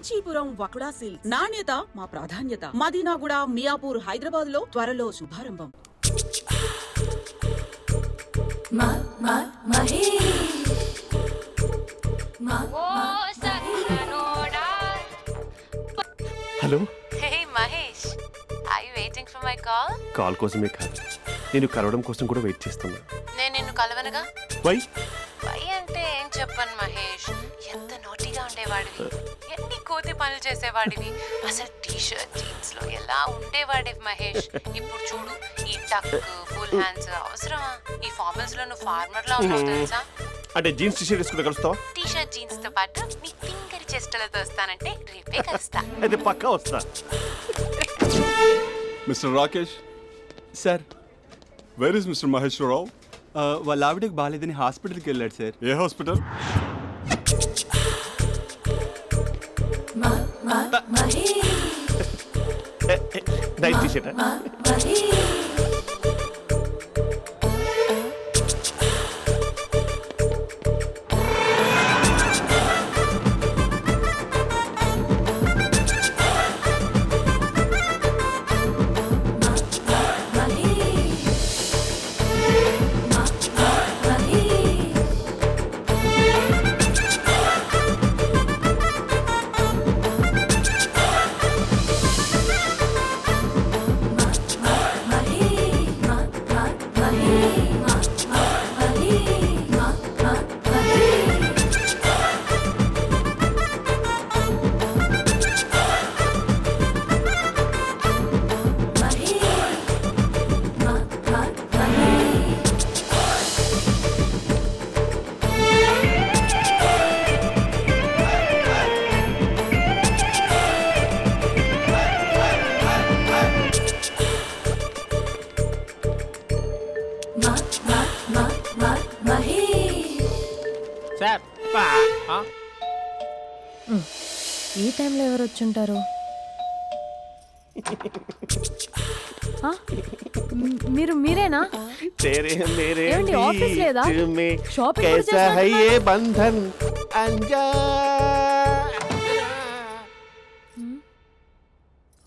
Kanchipuram వకుడా silks. నాణ్యత మా ప్రాధాన్యత. మదీనాగూడ, మియాపూర్, హైదరాబాద్ లో త్వరలో శుభారంభం. Hello. Hey Mahesh, are you waiting for my call? Call కోసమే కాదు, నేను కలవడం కోసం కూడా వెయిట్ చేస్తున్నా. నేను నిన్ను కలవనుగా. వై అంటే ఏం చెప్పను మహేష్, ఎంత నోటీగా ఉండేవాడివి, ఎన్ని కోతి పనులు చేసేవాడివి, అసలు టీషర్ట్ జీన్స్ లో ఎలా ఉండేవాడివి మహేష్. ఇప్పుడు చూడు, ఈ టక్, ఫుల్ హ్యాండ్స్ అవసరమా? ఈ ఫార్మల్స్ లో నువ్వు ఫార్మర్ లా ఉన్నావు తెలుసా? అంటే జీన్స్ టీషర్ట్ వేసుకుంటే కలుస్తావా? టీషర్ట్ జీన్స్ తో పాటు నీ ఫింగర్ చెస్టలతో వస్తానంటే రేపే కలుస్తా. అయితే పక్కా వస్తా. Mister Rakesh sir, where is mister Maheswararao? వాళ్ళ ఆవిడకి బాగాలేదని హాస్పిటల్కి వెళ్ళాడు సార్. ఏ హాస్పిటల్? నైట్ టీషర్ట్. ఈ టైంలో ఎవరు వచ్చుంటారు? మీరేనా? ఏమండి, ఆఫీస్ లేదా? షాపింగ్ కూడా చేస్తున్నారు?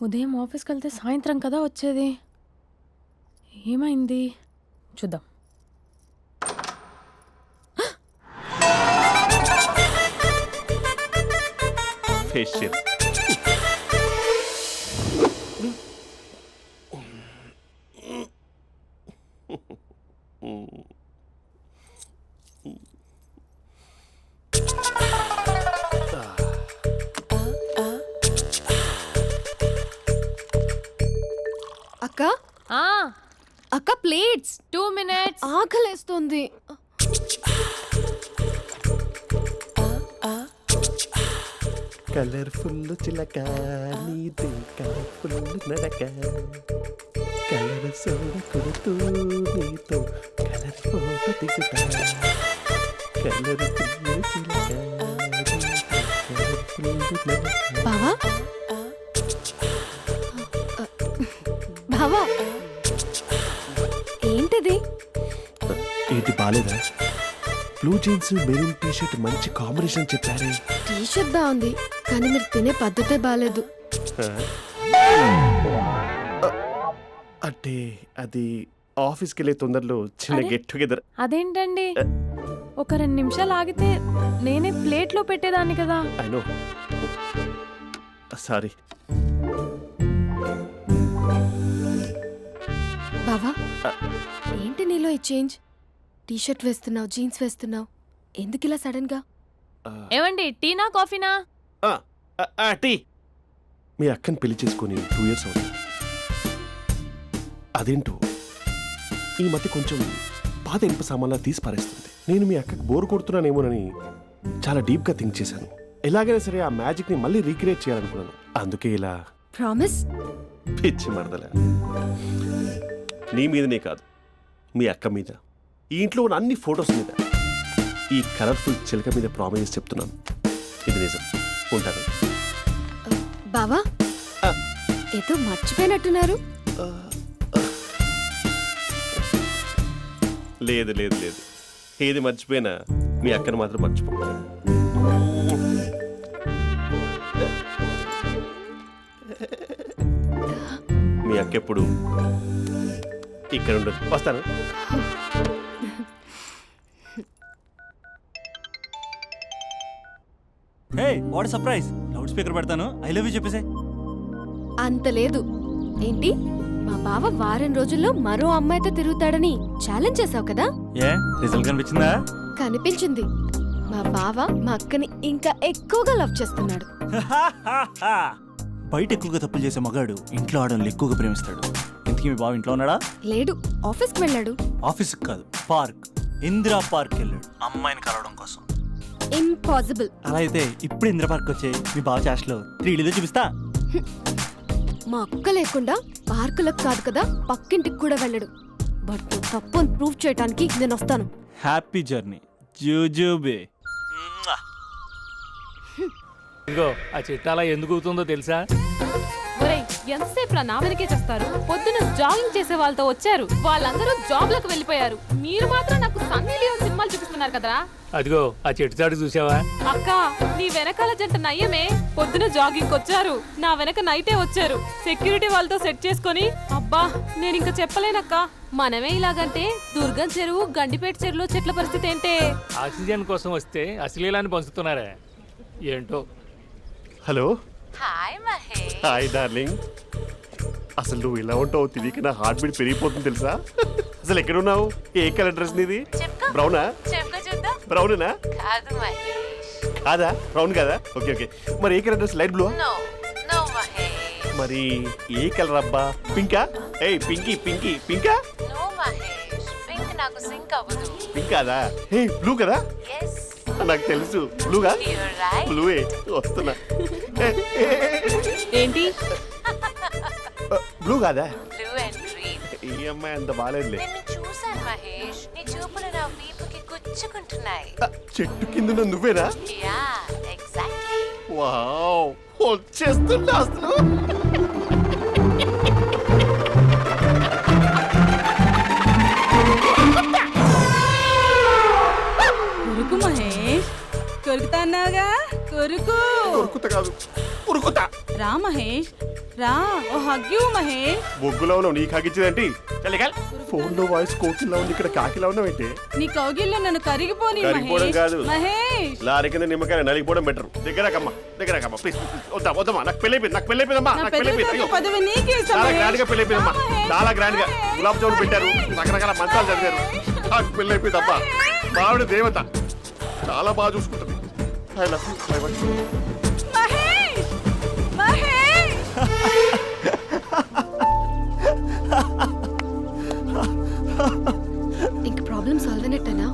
ఉదయం ఆఫీస్కి వెళ్తే సాయంత్రం కదా వచ్చేది. ఏమైంది చూద్దాం. ఫేషియల్. అక్క అక్క ప్లేట్స్. 2 minutes. ఆకలేస్తుంది. కలర్ఫుల్ చిలక నీది కలర్ఫుల్ నడక, కలర్ సోడ కొడుతూ నీతో కలర్ ఫోటో దిగుతా, కలర్ఫుల్ చిలక బావా బావా ఏంటిది? ఏంటి బాలేదా? బ్లూ జీన్స్ మెరూన్ టీషర్ట్ మంచి కాంబినేషన్ చెప్పారే. టీషర్ట్ బాగుంది కానీ మీరు తినే పద్ధతే బాలేదు. అంటే అది ఆఫీస్కి వెళ్ళే తొందరలో చిన్న గెట్ టుగెదర్. అదేంటండి, ఒక 2 నిమిషాలు ఆగితే నేనే ప్లేట్లో పెట్టేదాన్ని కదా. I know, sorry. బావా ఏంటి నీలో ఈ చేంజ్? టీషర్ట్ వేస్తున్నావు, జీన్స్ వేస్తున్నావు, ఎందుకు ఇలా సడన్ గా? ఏమండి, టీనా కాఫీనా? టీ. మీ అక్కని పెళ్లి చేసుకుని 2 years అవుతుంది. అదేంటో ఈ మధ్య కొంచెం పాత ఇనుప సామాన్లా తీసి పారేస్తుంది. నేను మీ అక్కకి బోర్ కొడుతున్నానేమోనని చాలా డీప్గా థింక్ చేశాను. ఎలాగైనా సరే ఆ మ్యాజిక్ని మళ్ళీ రీక్రియేట్ చేయాలనుకున్నాను. అందుకే ఇలా. ప్రామిస్? పిచ్చి మరదల, నీ మీదనే కాదు, మీ అక్క మీద, ఈ ఇంట్లో ఉన్న అన్ని ఫొటోస్ మీద, ఈ కలర్ఫుల్ చిలక మీద ప్రామిస్ చెప్తున్నాను. ఇది నిజం. ఉంటాను. బావా ఏదో మర్చిపోయినట్టున్నారు. లేదు లేదు లేదు, ఏది మర్చిపోయినా మీ అక్కను మాత్రం మర్చిపో. ఇంకెప్పుడు ఇక్కడ ఉండదు. వస్తాను. Hey what surprise, loud speaker పెడతాను, ఐ లవ్ యూ చెప్పేసే. అంత లేదు. ఏంటి, మా బావ వారం రోజుల్లో మరో అమ్మాయితో తిరుగుతాడని ఛాలెంజ్ చేసావు కదా? ఏ రిజల్ట్ కనిపించిందా? కనిపించింది. మా బావ మా అక్కని ఇంకా ఎక్కువగా లవ్ చేస్తున్నాడు. బయట ఎక్కువగా తప్పులు చేసే మగాడు ఇంట్లో ఆడవాళ్ళు ఎక్కువగా ప్రేమిస్తాడు. ఇంతకీ మీ బావ ఇంట్లో ఉన్నాడా? లేడు, ఆఫీస్కి వెళ్ళాడు. ఆఫీస్కి కాదు, పార్క్, ఇందిరా పార్క్ వెళ్ళాడు అమ్మాయిని కలవడం కోసం. ఇంపాసిబుల్. అలా అయితే ఇప్పుడు ఇందిరా పార్క్ వచ్చే మీ బావ చాష్లో 3Dలో చూపిస్తా. మా అక్క లేకుండా పార్కులకు కాదు కదా పక్కింటికి కూడా వెళ్ళడు. బట్ నువ్వు తప్పు అని ప్రూవ్ చేయడానికి నేను వస్తాను. హ్యాపీ జర్నీ జూజూబే. ఇదిగో ఆ చిట్టాలా ఎందుకు అవుతుందో తెలుసా? ఒరేయ్, ఎంతసేపు నా వెనకే చేస్తారు? పొద్దున జాగింగ్ చేసే వాళ్ళతో వచ్చారు, వాళ్ళందరూ జాబ్లకు వెళ్ళిపోయారు. మీరు మాత్రం నాకు సన్నీ లియోన్ సినిమాలు చూపిస్తున్నారు కదరా. అదిగో ఆ చెట్టు చాటు చూసావా? అక్క, నీ వెనకాల జంట నయ్యమే. పొద్దున జాగింగ్ వచ్చారు, నా వెనక నైటే వచ్చారు. సెక్యూరిటీ వాళ్ళతో సెట్ చేసుకొని, అబ్బా నేను ఇంకా చెప్పలేనక్క. మనమే ఇలాగంటే దుర్గం చెరువు, గండిపేట చెరువులో చెట్ల పరిస్థితి ఏంటే? ఆక్సిజన్ కోసం వస్తే అశ్లీలాన్ని పంచుతున్నారా ఏంటో. Hello. Hi Mahesh. Hi darling. అసలు నువ్వు ఇలా ఉంటావు తెలియక నా హార్ట్ బీట్ పెరిగిపోతుంది తెలుసా? అసలు ఎక్కడున్నావు? ఏ కలర్ డ్రెస్ నీది? చెప్పుకో. బ్రౌనా? చెప్పుకో చూద్దాం. బ్రౌనేనా? కాదు మహేష్. కాదా? బ్రౌన్ కదా? Okay okay. మరి ఏ colour dress? Light blue? No no Mahesh. మరి ఏ కలర్ అబ్బా? పింకా? ఏయ్ పింకీ పింకీ పింకా? నో మహేష్, పింక్ నాకు సింక్ అవ్వదు. పింక్ కాదా? ఏ బ్లూ కదా? ఎస్, నాకు తెలుసు. బ్లూగా? You're right. బ్లూవే వస్తున్నా. ఏంటి? బ్లూ కాదా? Blue and green. ఈ అమ్మాయి అంత బాగాలేదులే. నిన్ను చూశాను మహేష్, నీ చూపులు నా వీపుకి గుచ్చుకుంటున్నాయి. చెట్టు కింద నువ్వేనా? Yeah, exactly. వావ్, వచ్చేస్తున్నా అసలు. కొరుకు మహేష్, కొరుకుతాన్నావుగా? కొరుకు. ఉరుకుత కాదు, ఉరుకుతా. రా మహేష్, రా. ఓ హగ్గు మహేష్. బొగ్గులో ఉన్నావు, నీకు హగిచ్చేదేంటి? ఫోన్ లో వాయిస్ కోకిలా ఉంది, ఇక్కడ కాకిలా ఉన్నావేంటి? నీ కౌగిల్లో నన్ను కరిగిపోని కరిగిపోవడం మహేష్. కాదు. మహేష్, లారీ కింద నిమ్మకాయ నలిగిపోవడం బెటర్. దగ్గరకమ్మా ప్లీజ్. వద్దా వద్దమ్మా, నాకు పెళ్ళైపోయిందమ్మా. నా నాకు పెద్ద పెళ్ళైపోయింది. అయ్యో, పదవి నీకే ఇస్తా చాలా మహేష్. గ్రాండ్ గా పెళ్ళైపోయిందమ్మా. రా మహేష్. చాలా గ్రాండ్ గా గులాబ్ జామున్ పెట్టారు, రకరకాల మంచాలు చదివారు. నాకు పెళ్ళైపోయిందమ్మా. మావిడ దేవత, చాలా బాగా చూసుకుంటుంది. I love you. Mahesh, Mahesh. ఇంక ప్రాబ్లం సాల్వ్ అయినట్టేనా?